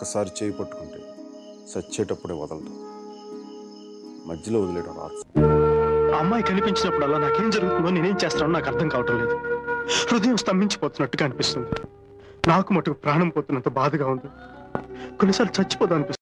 ఒక్కసారి చేయి పట్టుకుంటే చచ్చేటప్పుడే వదలదు, మధ్యలో వదిలేయడం రాదు. అమ్మాయి కనిపించినప్పుడల్లా నాకేం జరుగుతుందో నేనేం చేస్తానో నాకు అర్థం కావటం లేదు. హృదయం స్తంభించిపోతున్నట్టుగా అనిపిస్తుంది. నాకు మటుకు ప్రాణం పోతున్నంత బాధగా ఉంది. కొన్నిసార్లు చచ్చిపోదా అనిపిస్తుంది.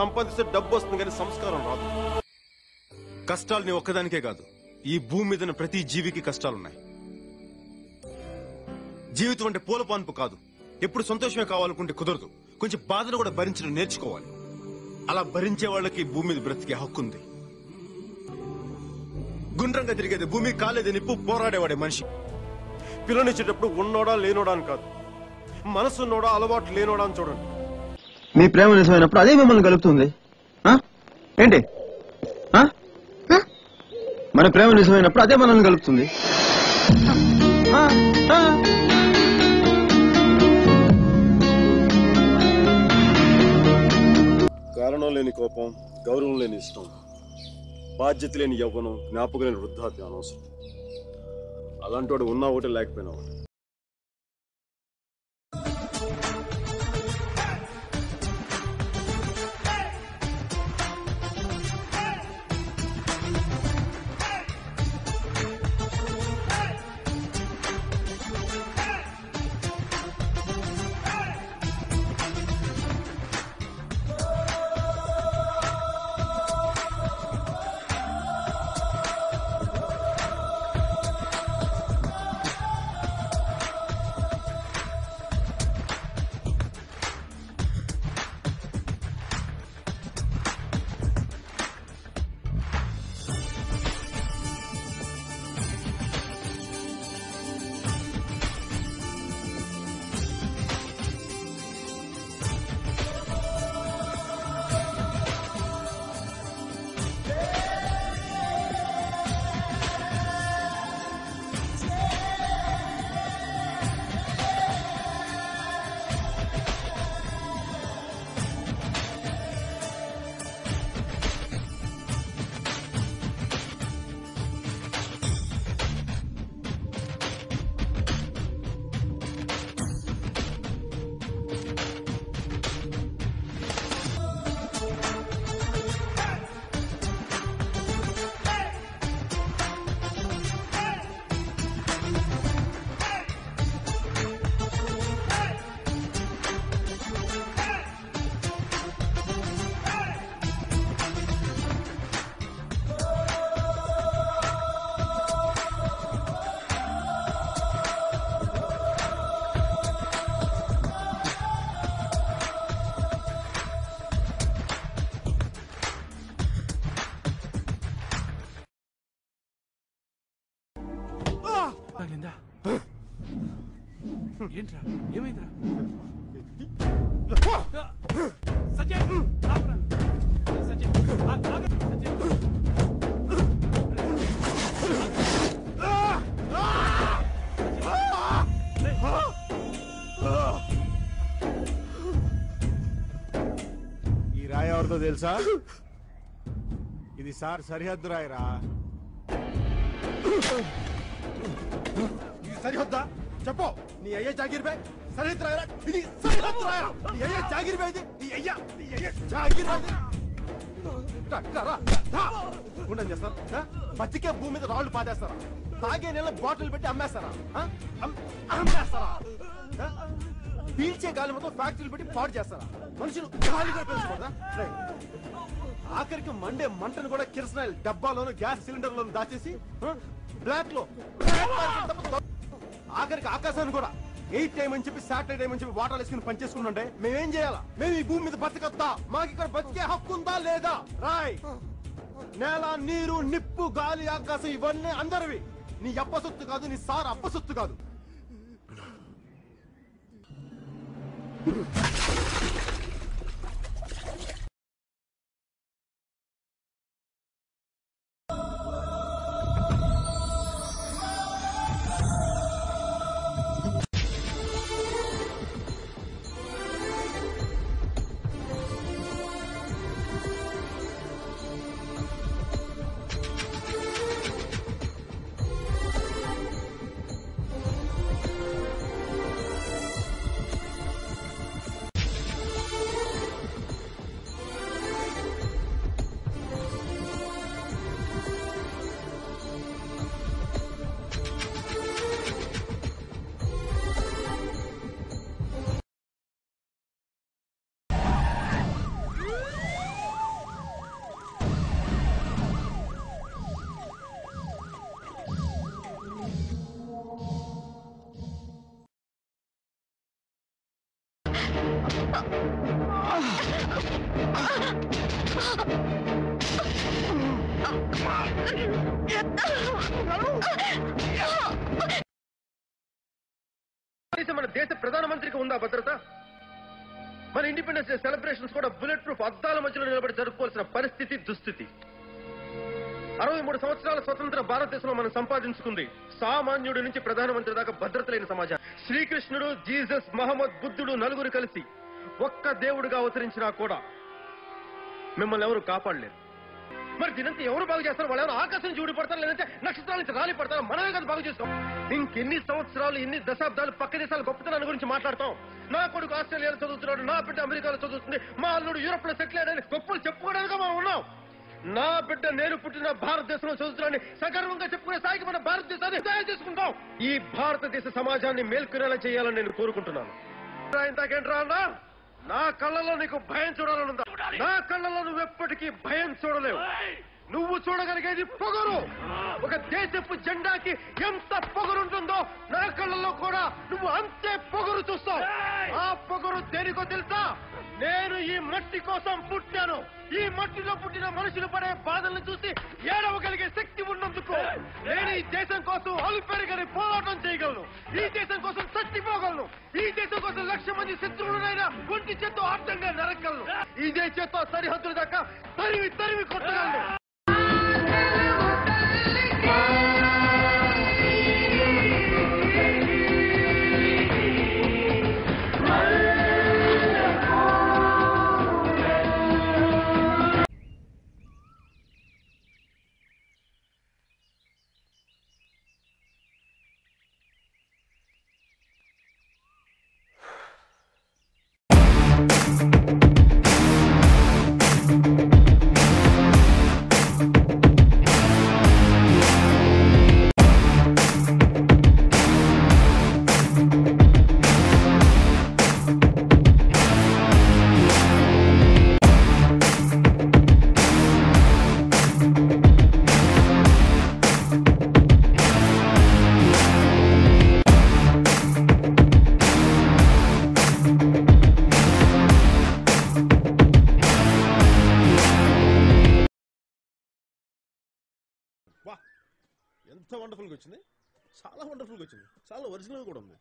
సంపాదిస్తే డబ్బు వస్తుంది కానీ సంస్కారం రాదు. కష్టాలు నీ ఒక్కదానికే కాదు, ఈ భూమి మీద ప్రతి జీవికి కష్టాలున్నాయి. జీవితం అంటే పూల పాన్పు కాదు. ఎప్పుడు సంతోషమే కావాలనుకుంటే కుదరదు. కొంచెం బాధను కూడా భరించడం నేర్చుకోవాలి. అలా భరించే వాళ్ళకి భూమి మీద బ్రతికే హక్కుంది. గుండ్రంగా తిరిగేది భూమి, కాలేది నిప్పు, పోరాడేవాడే మనిషి. పిల్లనిచ్చేటప్పుడు ఉన్నోడా లేనోడా అని కాదు, మనసున్నోడా అలవాటు లేనోడా అని చూడండి. మీ ప్రేమ నిజమైనప్పుడు అదే మిమ్మల్ని కలుపుతుంది ఏంటి? మన ప్రేమ నిజమైనప్పుడు అదే మనల్ని కలుపుతుంది. కారణం లేని కోపం, గౌరవం లేని ఇష్టం, బాధ్యత లేని యవ్వనం, జ్ఞాపకం లేని వృద్ధాప్యం అనవసరం. అలాంటి వాడు ఉన్నా ఒకటి లేకపోయినా ఒకటి. ఏంట్రా ఏమైందిరా? ఈ రాయి ఎవరితో తెలుసా? ఇది సార్ సరిహద్దు రాయిరా. సరిహద్దా చెప్పు. నీ అయ్యే జాగిర్ బై సరిహద్దు రాయరా. ఇది సరిహద్దు రాయరా. నీ అయ్యే జాగిర్ బై ఇది. నీ అయ్యే జాగిర్ బై ఉండని చేస్తారా? బతికే భూమి మీద రాళ్ళు పాదేస్తారా? తాగే నీళ్ళ బాటిల్ పెట్టి అమ్మేస్తారా? అమ్మేస్తారా? పీల్చే గాలి మొత్తం ఫ్యాక్టరీలు పెట్టి పాడు చేస్తారా? మనుషులు గాలిగా పెంచుకోదా? ఆఖరికి మండే మంటను కూడా కిరసనాయిల్ డబ్బాలోను గ్యాస్ సిలిండర్లోను దాచేసి బ్లాక్ లో ఆఖరికి ఆకాశాన్ని కూడా 8 టైం అని చెప్పి శాటిలైట్ టైం అని చెప్పి వాటర్ వేసుకుని పనిచేసుకుంటే మేమేం చేయాలా? మేము ఈ భూమి మీద బతకద్దా? మాకు ఇక్కడ బతికే హక్కు ఉందా లేదా? రాయ్, నేల, నీరు, నిప్పు, గాలి, ఆకాశం ఇవన్నీ అందరివి. నీ అప్పసొత్తు కాదు, నీ సార్ అప్పసొత్తు కాదు. మన దేశ ప్రధానమంత్రికి ఉందా భద్రత? మన ఇండిపెండెన్స్ డే సెలబ్రేషన్స్ కూడా బుల్లెట్ ప్రూఫ్ అద్దాల మధ్యలో నిలబడి జరుపుకోవాల్సిన పరిస్థితి, దుస్థితి. 63 సంవత్సరాల స్వతంత్ర భారతదేశంలో మనం సంపాదించుకుంది సామాన్యుడి నుంచి ప్రధానమంత్రి దాకా భద్రత లేని సమాజం. శ్రీకృష్ణుడు, జీసస్, మహమ్మద్, బుద్ధుడు నలుగురు కలిసి ఒక్క దేవుడిగా అవతరించినా కూడా మిమ్మల్ని ఎవరు కాపాడలేరు. మరి దీనంతా ఎవరు బాగు చేస్తారు? వాళ్ళు ఎవరు ఆకాశం నుంచి ఊడిపడతారు, లేదంటే నక్షత్రాల నుంచి రాలి పడతారు? మనమే కదా బాగు చేస్తాం. ఇంకెన్ని సంవత్సరాలు, ఎన్ని దశాబ్దాలు పక్క దేశాల గొప్పతనాన్ని గురించి మాట్లాడతాం? నా కొడుకు ఆస్ట్రేలియాలో చదువుతున్నాడు, నా బిడ్డ అమెరికాలో చదువుతుంది, మా అల్లుడు యూరోప్ లో సెటిల్ అయ్యాడని గొప్పలు చెప్పుకోవడానికి మనం ఉన్నాం. నా బిడ్డ నేను పుట్టిన భారతదేశంలో చదువుతున్నాడని సగర్వంగా చెప్పుకునే స్థాయికి మన భారతదేశాన్ని తయారు చేసుకుంటాం. ఈ భారతదేశ సమాజాన్ని మేల్కొనేలా చేయాలని నేను కోరుకుంటున్నాను. ఇంతకేంట్రా అన్నా, నా కళ్ళలో నీకు భయం చూడాలనుందా? నా కళ్ళలో నువ్వు ఎప్పటికీ భయం చూడలేవు. నువ్వు చూడగలిగేది పొగరు. ఒక దేశపు జెండాకి ఎంత పొగరుంటుందో నా కళ్ళలో కూడా నువ్వు అంతే పొగరు చూస్తావు. ఆ పొగరు దేనికో తెలుసా? నేను ఈ మట్టి కోసం పుట్టాను. ఈ మట్టిలో పుట్టిన మనుషులు పడే బాధలను చూసి ఏడవగలిగే శక్తి ఉన్నందుకు నేను ఈ దేశం కోసం అలుపెరగని పోరాటం చేయగలను. ఈ దేశం కోసం చచ్చిపోగలను. ఈ దేశం కోసం 1,00,000 మంది శత్రువులైనా ఒంటి చేత్తో అర్థంగా నరకగలను. ఇదే చేత్తో సరిహద్దుల దాకా తరివి తరివి కొట్టగలను. ఎంత వండర్ఫుల్గా వచ్చింది, చాలా వండర్ఫుల్గా వచ్చింది, చాలా ఒరిజినల్ కూడా ఉంది.